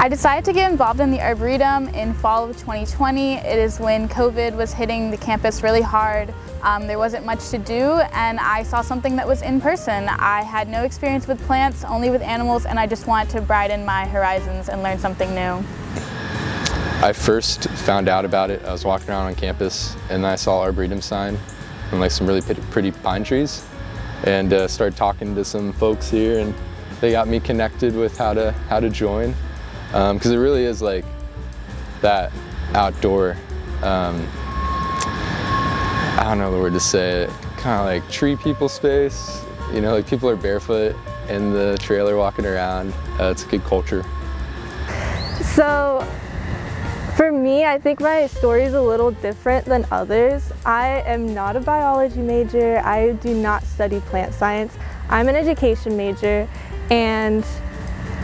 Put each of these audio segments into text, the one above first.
I decided to get involved in the Arboretum in fall of 2020. It is when COVID was hitting the campus really hard. There wasn't much to do, and I saw something that was in person. I had no experience with plants, only with animals, and I just wanted to broaden my horizons and learn something new. I first found out about it, I was walking around on campus and I saw Arboretum sign and like some really pretty pine trees, and started talking to some folks here, and they got me connected with how to join. Because it really is like that outdoor, I don't know the word to say it, kind of like tree people space. You know, like people are barefoot in the trailer walking around. It's a good culture. So for me, I think my story is a little different than others. I am not a biology major. I do not study plant science. I'm an education major, and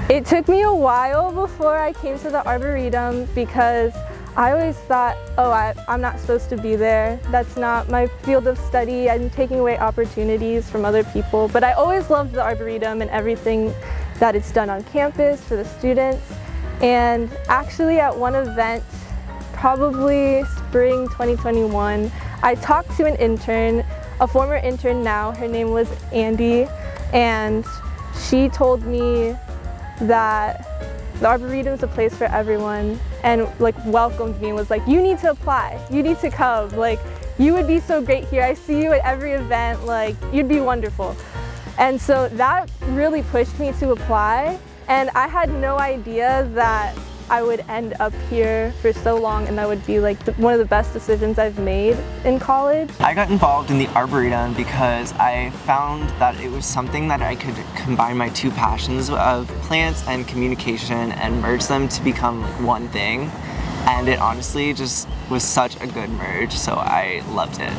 it took me a while before I came to the Arboretum because I always thought, oh, I'm not supposed to be there. That's not my field of study. I'm taking away opportunities from other people. But I always loved the Arboretum and everything that it's done on campus for the students. And actually at one event, probably spring 2021, I talked to an intern, a former intern now. Her name was Andy, and she told me that the Arboretum is a place for everyone, and like welcomed me and was like, you need to apply, you need to come, like you would be so great here, I see you at every event, like you'd be wonderful. And so that really pushed me to apply, and I had no idea that I would end up here for so long, and that would be like one of the best decisions I've made in college. I got involved in the Arboretum because I found that it was something that I could combine my two passions of plants and communication and merge them to become like one thing. And it honestly just was such a good merge, so I loved it.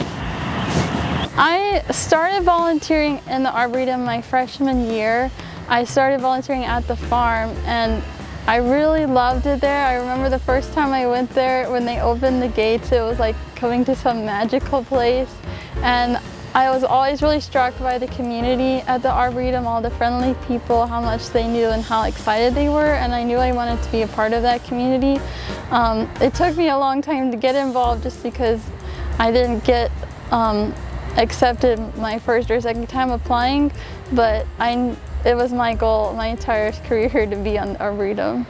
I started volunteering in the Arboretum my freshman year. I started volunteering at the farm, and I really loved it there. I remember the first time I went there, when they opened the gates, it was like coming to some magical place. And I was always really struck by the community at the Arboretum, all the friendly people, how much they knew and how excited they were, and I knew I wanted to be a part of that community. It took me a long time to get involved just because I didn't get accepted my first or second time applying, but it was my goal my entire career to be on the Arboretum.